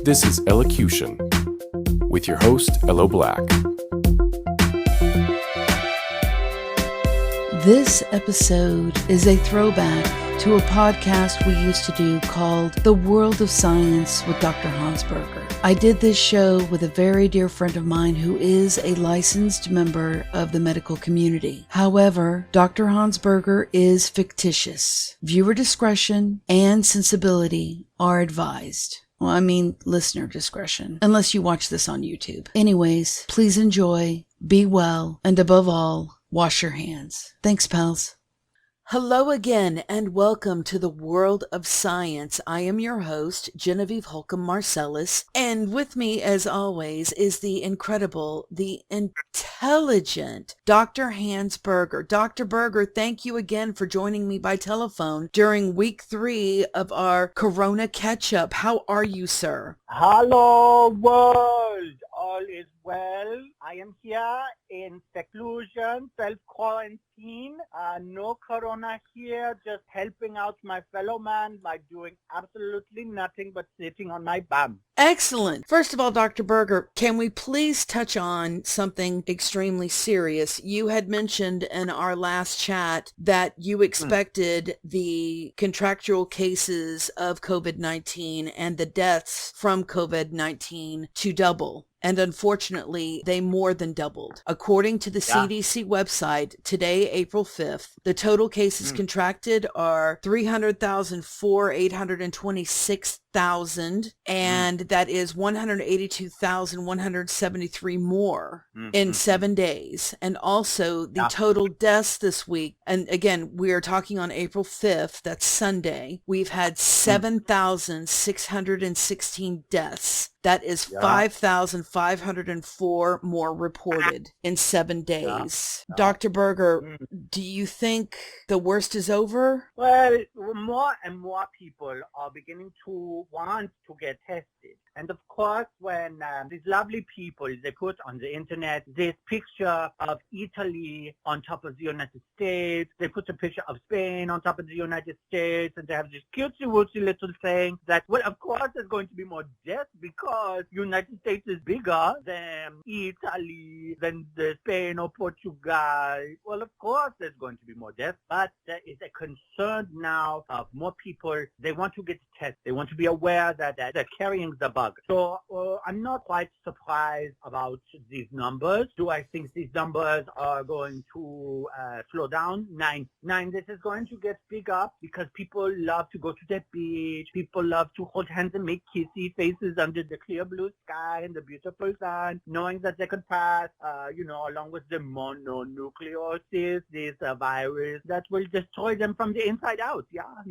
This is Ellocution with your host, Ello Black. This episode is a throwback to a podcast we used to do called The World of Science with Dr. Hans Berger. I did this show with a very dear friend of mine who is a licensed member of the medical community. However, Dr. Hans Berger is fictitious. Viewer discretion and sensibility are advised. Well, I mean, listener discretion, unless you watch this on YouTube. Anyways, please enjoy, be well, and above all, wash your hands. Thanks, pals. Hello again, and welcome to the World of Science. I am your host, Genevieve Holcomb Marcellus, and with me, as always, is the incredible, the intelligent Dr. Hans Berger. Dr. Berger, thank you again for joining me by telephone during week 3 of our Corona catch-up. How are you, sir? Hello, world. All is well. I am here in seclusion, self-quarantine. No corona here, just helping out my fellow man by doing absolutely nothing but sitting on my bum. Excellent. First of all, Dr. Berger, can we please touch on something extremely serious? You had mentioned in our last chat that you expected the contractual cases of COVID-19 and the deaths from COVID-19 to double. And unfortunately, they more than doubled. According to the CDC website, today, April 5th, the total cases contracted are 300,826,000, and that is 182,173 more in 7 days. And also the total deaths this week, and again, we are talking on April 5th, that's Sunday, we've had 7,616 deaths. That is 5,504 more reported in 7 days. Dr. Berger, do you think the worst is over? Well, more and more people are beginning to want to get tested. And of course, when these lovely people, they put on the internet this picture of Italy on top of the United States, they put a picture of Spain on top of the United States, and they have this cutesy-wootsy little thing that, well, of course, there's going to be more deaths because United States is bigger than Italy, than Spain or Portugal. Well, of course, there's going to be more deaths, but there is a concern now of more people. They want to get tested. They want to be aware that they're carrying the bug. So I'm not quite surprised about these numbers. Do I think these numbers are going to slow down? Nine. This is going to get bigger because people love to go to the beach. People love to hold hands and make kissy faces under the clear blue sky and the beautiful sun, knowing that they could pass, along with the mononucleosis, this virus that will destroy them from the inside out. Yeah.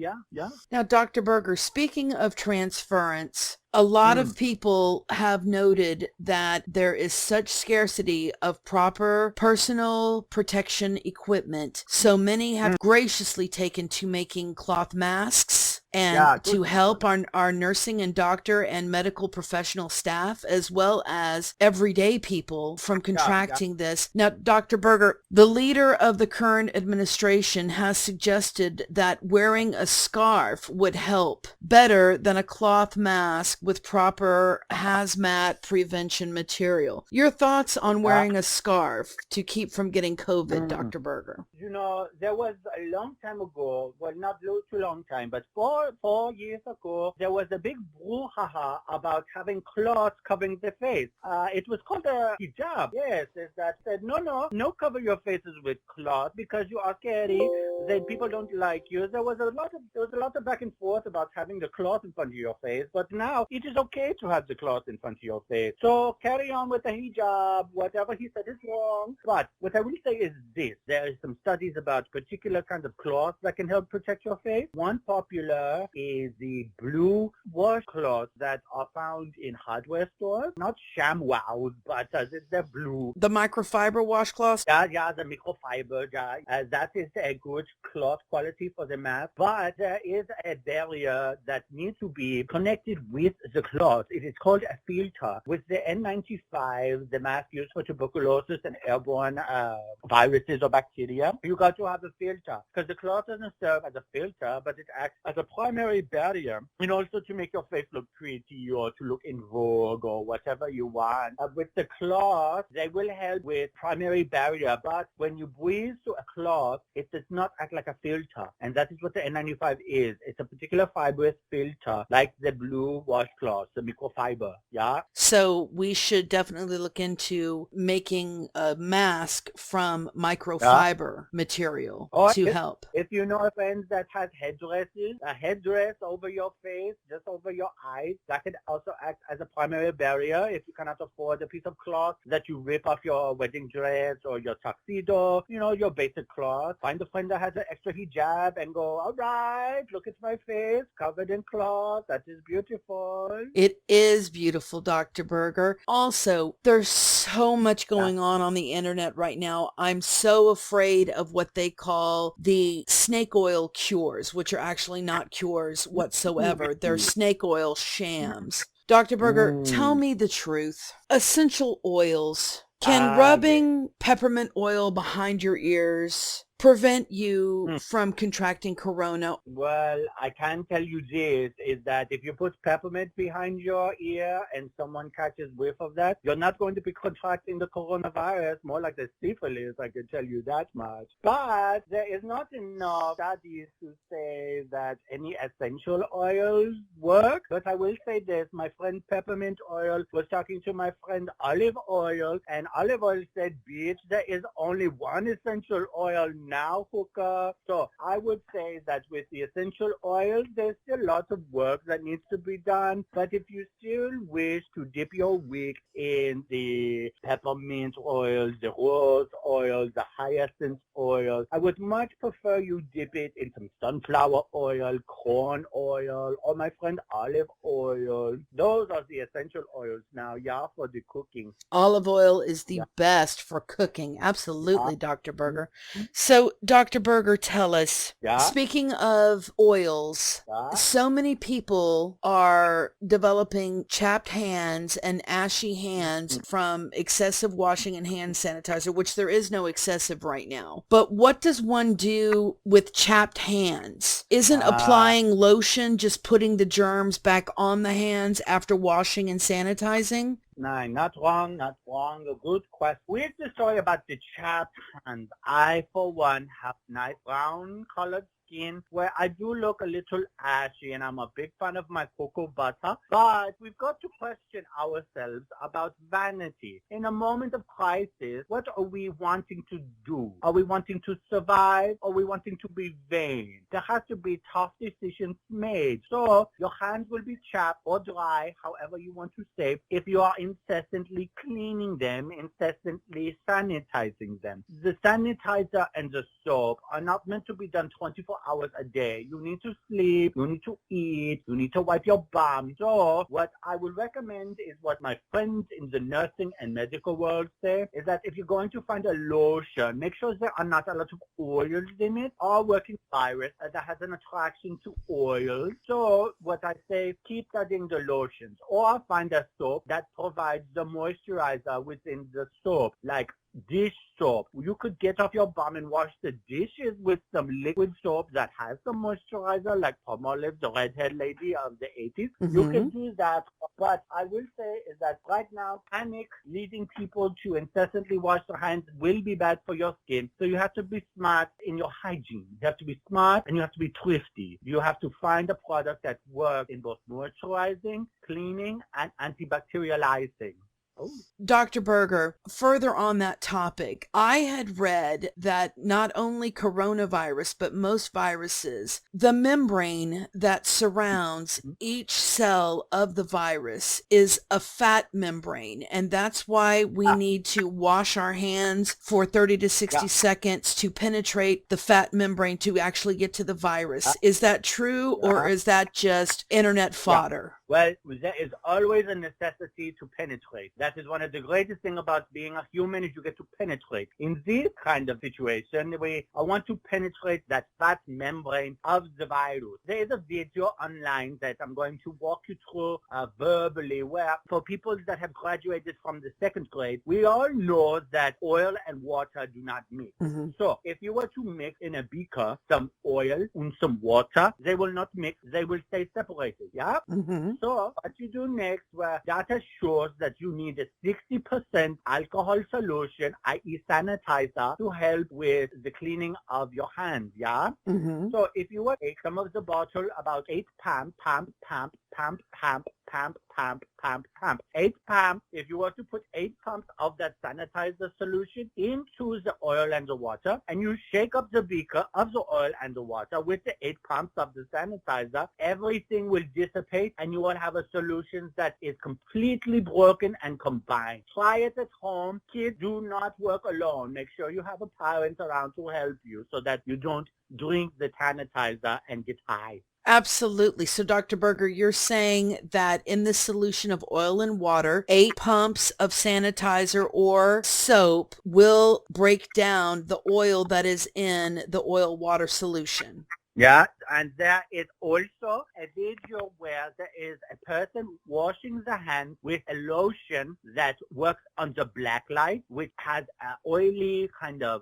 Now, Dr. Berger, speaking of transference, a lot of people have noted that there is such scarcity of proper personal protection equipment. So many have graciously taken to making cloth masks and to help our nursing and doctor and medical professional staff, as well as everyday people from contracting this. Now, Dr. Berger, the leader of the current administration has suggested that wearing a scarf would help better than a cloth mask with proper hazmat prevention material. Your thoughts on wearing a scarf to keep from getting COVID, Dr. Berger? There was a long time ago, well, not too long time, but 4 years ago, there was a big brouhaha about having cloths covering the face. It was called a hijab. Yes, that said, no cover your faces with cloth because you are scary. Then people don't like you. There was a lot of back and forth about having the cloth in front of your face, but now it is okay to have the cloth in front of your face. So carry on with the hijab. Whatever he said is wrong. But what I will say is this. There is some studies about particular kinds of cloths that can help protect your face. One popular is the blue washcloths that are found in hardware stores. Not ShamWows, but they're blue. The microfiber washcloths? Yeah, the microfiber, that is a good cloth quality for the mask. But there is a barrier that needs to be connected with the cloth. It is called a filter. With the N95, the mask used for tuberculosis and airborne viruses or bacteria, you got to have a filter because the cloth doesn't serve as a filter, but it acts as a primary barrier, and also to make your face look pretty or to look in vogue or whatever you want. With the cloth, they will help with primary barrier, but when you breathe through a cloth, it does not act like a filter, and that is what the N95 is. It's a particular fibrous filter, like the blue washcloth, the microfiber, yeah? So we should definitely look into making a mask from microfiber material Or to help. if you know a friend that has headdresses, a headdress over your face, just over your eyes, that could also act as a primary barrier if you cannot afford a piece of cloth that you rip off your wedding dress or your tuxedo, your basic cloth. Find a friend that has an extra hijab and go, all right, look at my face, covered in cloth. That is beautiful. It is beautiful, Dr. Berger. Also, there's so much going on the internet right now. I'm so afraid of what they call the snake oil cures, which are actually not cures whatsoever. They're snake oil shams. Dr. Berger, tell me the truth. Essential oils. Can rubbing peppermint oil behind your ears prevent you from contracting corona? Well, I can tell you this, is that if you put peppermint behind your ear and someone catches whiff of that, you're not going to be contracting the coronavirus, more like the syphilis, I can tell you that much. But there is not enough studies to say that any essential oils work. But I will say this, my friend Peppermint Oil was talking to my friend Olive Oil, and Olive Oil said, bitch, there is only one essential oil now, hooker. So I would say that with the essential oils, there's still lots of work that needs to be done. But if you still wish to dip your wig in the peppermint oil, the rose oil, the hyacinth oil, I would much prefer you dip it in some sunflower oil, corn oil, or my friend olive oil. Those are the essential oils now, yeah, for the cooking. Olive oil is the best for cooking. Absolutely, Dr. Berger. So, Dr. Berger, tell us, speaking of oils, so many people are developing chapped hands and ashy hands from excessive washing and hand sanitizer, which there is no excessive right now. But what does one do with chapped hands? Isn't applying lotion just putting the germs back on the hands after washing and sanitizing? No, not wrong, not wrong. A good question. With the story about the chapped hands, I, for one, have nice brown colored skin where I do look a little ashy, and I'm a big fan of my cocoa butter. But we've got to question ourselves about vanity. In a moment of crisis, what are we wanting to do? Are we wanting to survive? Or are we wanting to be vain? There has to be tough decisions made. So your hands will be chapped or dry, however you want to say, if you are incessantly cleaning them, incessantly sanitizing them. The sanitizer and the soap are not meant to be done 24 hours a day. You need to sleep, you need to eat, you need to wipe your bum. So what I would recommend is what my friends in the nursing and medical world say, is that if you're going to find a lotion, make sure there are not a lot of oils in it or working virus that has an attraction to oil. So what I say, keep studying the lotions, or find a soap that provides the moisturizer within the soap, like dish soap. You could get off your bum and wash the dishes with some liquid soap that has some moisturizer, like Palmolive, the redhead lady of the 80s. You can do that. But I will say is that right now, panic leading people to incessantly wash their hands will be bad for your skin. So you have to be smart in your hygiene. You have to be smart and you have to be thrifty. You have to find a product that works in both moisturizing, cleaning, and antibacterializing. Dr. Berger, further on that topic, I had read that not only coronavirus, but most viruses, the membrane that surrounds each cell of the virus is a fat membrane. And that's why we need to wash our hands for 30 to 60 seconds to penetrate the fat membrane to actually get to the virus. Is that true, or is that just internet fodder? Well, there is always a necessity to penetrate. That is one of the greatest things about being a human is you get to penetrate. In this kind of situation, I want to penetrate that fat membrane of the virus. There is a video online that I'm going to walk you through verbally where for people that have graduated from the second grade, we all know that oil and water do not mix. Mm-hmm. So if you were to mix in a beaker some oil and some water, they will not mix. They will stay separated. Yeah? Mm-hmm. So what you do next, where data shows that you need a 60% alcohol solution, i.e. sanitizer, to help with the cleaning of your hands. Yeah? Mm-hmm. So if you were to take some of the bottle, about 8 pump, 8 pumps. If you were to put 8 pumps of that sanitizer solution into the oil and the water, and you shake up the beaker of the oil and the water with the 8 pumps of the sanitizer, everything will dissipate and you will have a solution that is completely broken and combined. Try it at home. Kids, do not work alone. Make sure you have a parent around to help you so that you don't drink the sanitizer and get high. Absolutely. So Dr. Berger, you're saying that in this solution of oil and water, 8 pumps of sanitizer or soap will break down the oil that is in the oil water solution. Yeah, and there is also a video where there is a person washing the hands with a lotion that works on the black light, which has an oily kind of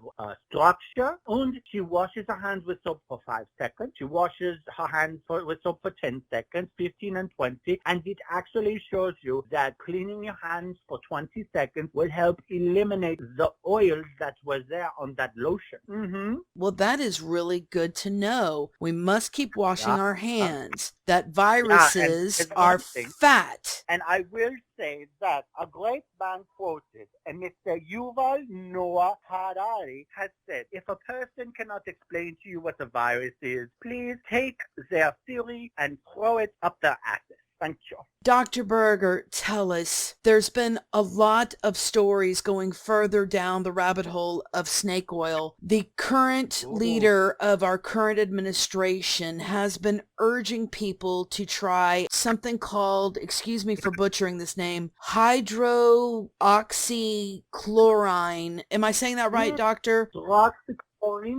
structure. And she washes her hands with soap for 5 seconds. She washes her hands with soap for 10 seconds, 15 and 20. And it actually shows you that cleaning your hands for 20 seconds will help eliminate the oils that was there on that lotion. Mm-hmm. Well, that is really good to know. We must keep washing our hands. That viruses are fat. And I will say that a great man quoted, and Mr. Yuval Noah Harari has said, if a person cannot explain to you what a virus is, please take their theory and throw it up their asses. Thank you. Dr. Berger, tell us, there's been a lot of stories going further down the rabbit hole of snake oil. The current leader of our current administration has been urging people to try something called, excuse me for butchering this name, hydroxychloroquine. Am I saying that right, Doctor?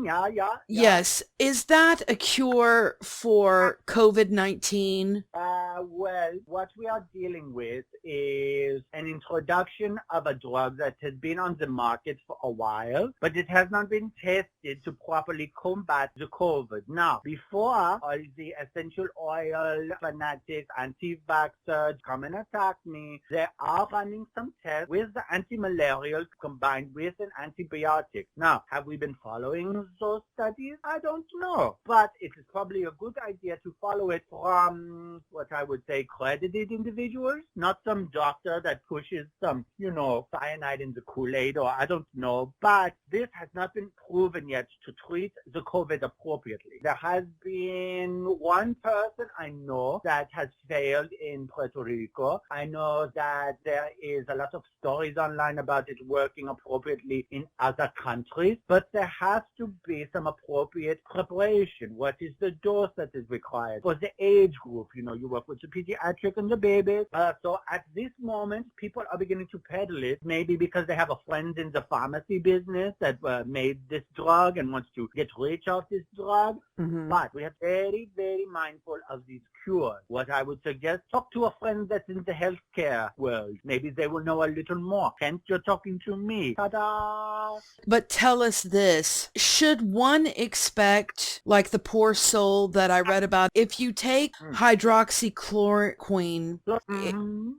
Yeah. Yes. Is that a cure for COVID-19? Well, what we are dealing with is an introduction of a drug that has been on the market for a while, but it has not been tested to properly combat the COVID. Now, before all the essential oil fanatics, anti-vaxxers come and attack me, they are running some tests with the anti-malarials combined with an antibiotic. Now, have we been following those studies? I don't know, but it is probably a good idea to follow it from what I would say credited individuals, not some doctor that pushes some, cyanide in the Kool-Aid or I don't know, but this has not been proven yet to treat the COVID appropriately. There has been one person I know that has failed in Puerto Rico. I know that there is a lot of stories online about it working appropriately in other countries, but there has to be some appropriate preparation. What is the dose that is required for the age group? You work with the pediatric and the babies. So at this moment, people are beginning to peddle it, maybe because they have a friend in the pharmacy business that made this drug and wants to get rich off this drug. Mm-hmm. But we have very, very mindful of these cures. What I would suggest, talk to a friend that's in the healthcare world. Maybe they will know a little more. Hence, you're talking to me. Ta-da! But tell us this, should one expect, like the poor soul that I read about, if you take hydroxychloroquine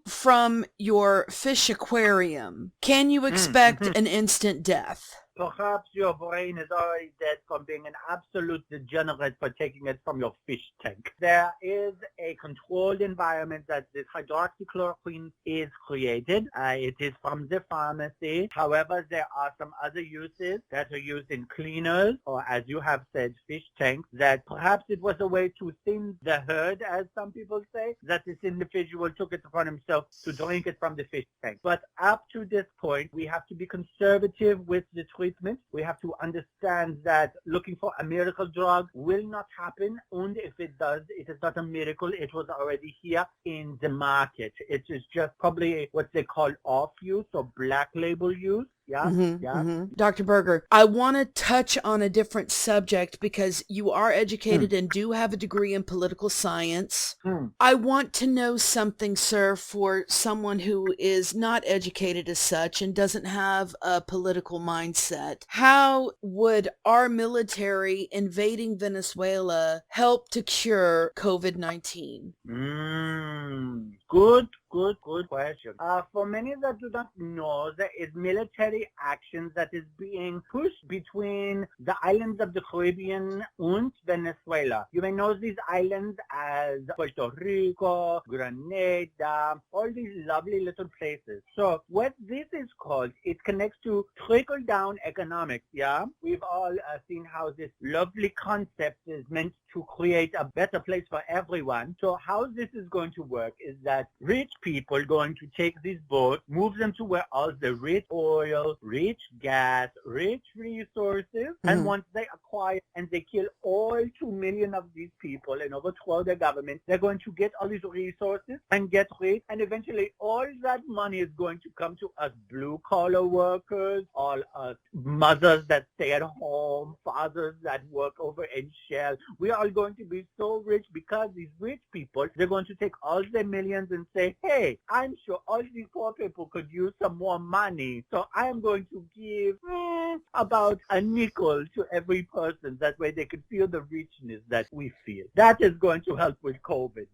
from your fish aquarium, can you expect an instant death? Perhaps your brain is already dead from being an absolute degenerate for taking it from your fish tank. There is a controlled environment that this hydroxychloroquine is created. It is from the pharmacy. However, there are some other uses that are used in cleaners, or as you have said, fish tanks, that perhaps it was a way to thin the herd, as some people say, that this individual took it upon himself to drink it from the fish tank. But up to this point, we have to be conservative with the treatment treatment. We have to understand that looking for a miracle drug will not happen. And if it does, it is not a miracle. It was already here in the market. It is just probably what they call off use or black label use. Yeah, yeah. Dr. Berger, I want to touch on a different subject because you are educated and do have a degree in political science. I want to know something, sir, for someone who is not educated as such and doesn't have a political mindset. How would our military invading Venezuela help to cure COVID-19? Good question. For many that do not know, there is military action that is being pushed between the islands of the Caribbean and Venezuela. You may know these islands as Puerto Rico, Grenada, all these lovely little places. So what this is called, it connects to trickle-down economics, yeah? We've all seen how this lovely concept is meant to create a better place for everyone. So how this is going to work is that rich people going to take these boats, move them to where all the rich oil, rich gas, rich resources, and once they acquire and they kill all 2 million of these people and overthrow their government, they're going to get all these resources and get rich, and eventually all that money is going to come to us blue-collar workers, all us mothers that stay at home, fathers that work over in Shell. We are going to be so rich because these rich people, they're going to take all their millions and say, hey, I'm sure all these poor people could use some more money, so I am going to give about a nickel to every person. That way they can feel the richness that we feel. That is going to help with COVID.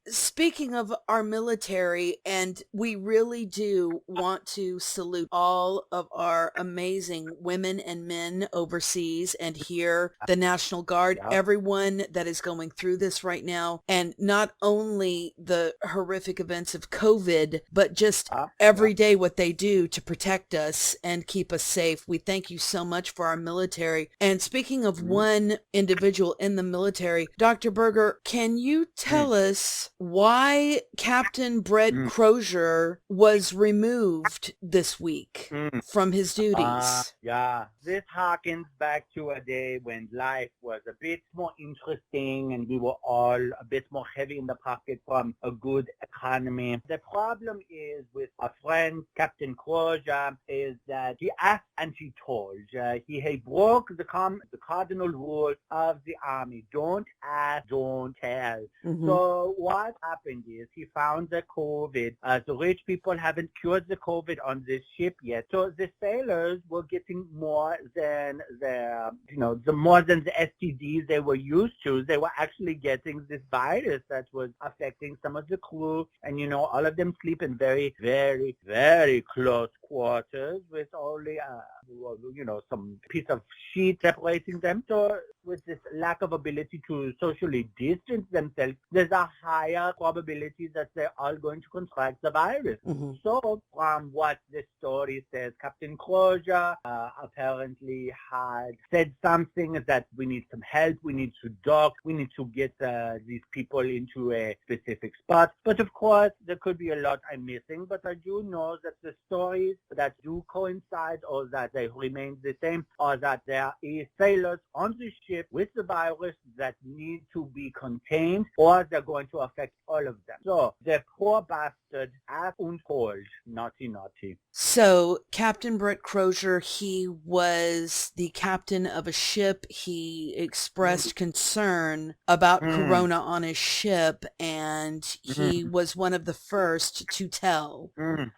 Speaking of our military, and we really do want to salute all of our amazing women and men overseas and here, the National Guard, everyone that is going through this right now, and not only the horrific events of COVID, but just every day what they do to protect us and keep us safe. We thank you so much for our military. And speaking of one individual in the military, Dr. Berger, can you tell us why Captain Bret Crozier was removed this week from his duties? This harkens back to a day when life was a bit more interesting and we were all a bit more heavy in the pocket from a good economy. The problem is with a friend, Captain Crozier, is that he asked and he told. He broke the cardinal rule of the army. Don't ask, don't tell. So what happened is he found the COVID. The rich people haven't cured the COVID on this ship yet. So the sailors were getting more than the STDs they were used to. They were actually getting this virus that was affecting some of the crew. And, all of them sleep in very, very, very close quarters with only, some piece of sheet separating them. So with this lack of ability to socially distance themselves, there's a higher probability that they're all going to contract the virus. So from what the story says, Captain Crozier apparently had said something that we need some help, we need to dock, we need to get these people into a specific spot. But of course, there could be a lot I'm missing, but I do know that the stories that do coincide or that they remain the same are that there is sailors on the ship with the virus that need to be contained or they're going to affect all of them. So the poor bastard, as untold, naughty. So Captain Bret Crozier, he was the captain of a ship. He expressed concern about corona on his ship, and he was one of the first to tell.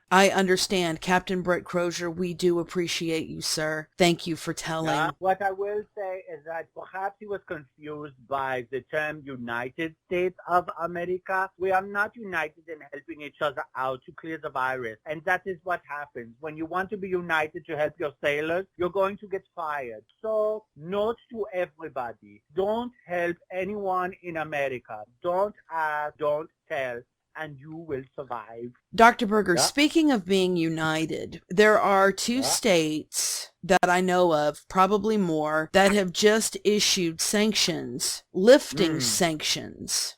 I understand. Captain Bret Crozier, we do appreciate you, sir. Thank you for telling. What I will say is that perhaps he was confused by the term United States of America. We are not united in helping each other out to clear the virus. And that is what happens. When you want to be united to help your sailors, you're going to get fired. So note to everybody, don't help anyone in America. Don't ask, don't tell, and you will survive. Dr. Berger, speaking of being united, there are two states that I know of, probably more, that have just issued sanctions, lifting sanctions.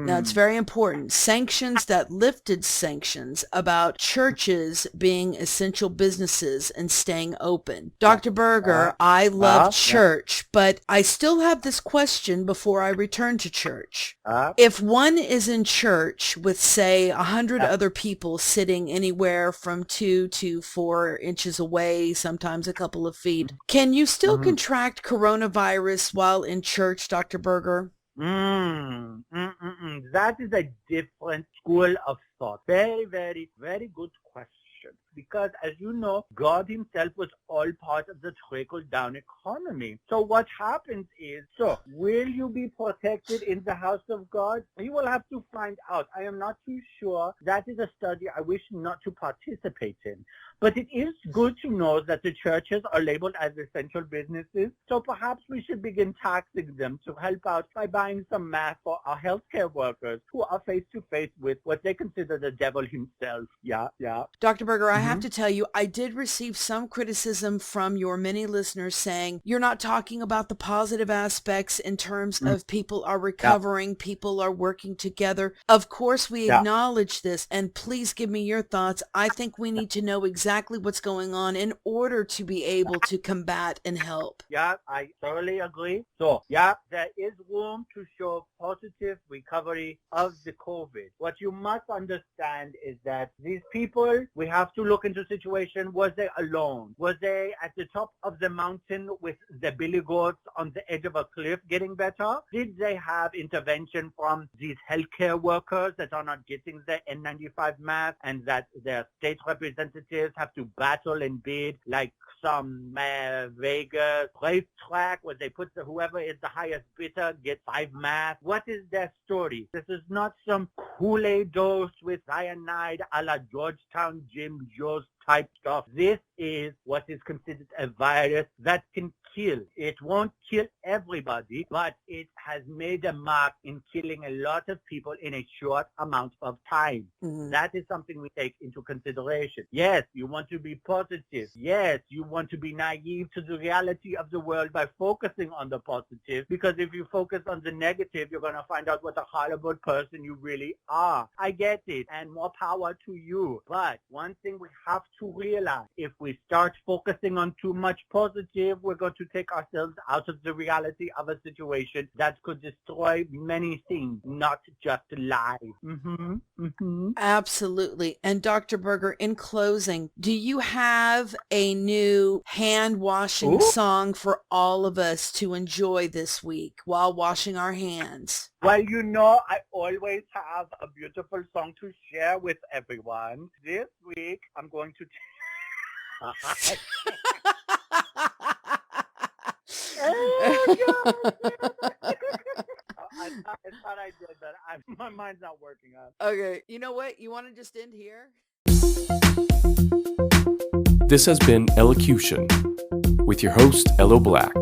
Now, it's very important. Sanctions that lifted sanctions about churches being essential businesses and staying open. Dr. Berger, I love church, but I still have this question before I return to church. If one is in church with, say, 100 other people sitting anywhere from 2 to 4 inches away, sometimes a couple of feet, can you still contract coronavirus while in church, Dr. Berger? That is a different school of thought. Very, very, very good question. Because as you know, God himself was all part of the trickle-down economy. So what happens is, will you be protected in the house of God? You will have to find out. I am not too sure. That is a study I wish not to participate in. But it is good to know that the churches are labeled as essential businesses. So perhaps we should begin taxing them to help out by buying some masks for our healthcare workers who are face-to-face with what they consider the devil himself. Yeah. Dr. Berger, I have to tell you, I did receive some criticism from your many listeners saying you're not talking about the positive aspects in terms of people are recovering, people are working together. Of course, we acknowledge this, and please give me your thoughts. I think we need to know exactly what's going on in order to be able to combat and help. Yeah, I totally agree. So, there is room to show positive recovery of the COVID. What you must understand is that these people, we have to look into situation. Was they alone? Was they at the top of the mountain with the billy goats on the edge of a cliff getting better? Did they have intervention from these healthcare workers that are not getting the N95 mask and that their state representatives have to battle and bid like some Vegas racetrack where they put whoever is the highest bidder gets 5 masks? What is their story? This is not some Kool-Aid dose with cyanide a la Georgetown Jim Joe's type stuff. This is what is considered a virus that can kill. It won't kill everybody, but it has made a mark in killing a lot of people in a short amount of time. That is something we take into consideration. Yes, you want to be positive. Yes, you want to be naive to the reality of the world by focusing on the positive, because if you focus on the negative, you're going to find out what a horrible person you really are. I get it, and more power to you. But one thing we have to realize, if we start focusing on too much positive, we're going to take ourselves out of the reality of a situation that could destroy many things, not just lives. Absolutely. And Dr. Berger, in closing, do you have a new hand washing song for all of us to enjoy this week while washing our hands? Well, you know, I always have a beautiful song to share with everyone. This week, I'm going to... Oh, God. I thought I did, but my mind's not working out. Okay, you know what? You want to just end here? This has been Ellocution with your host, Ello Black.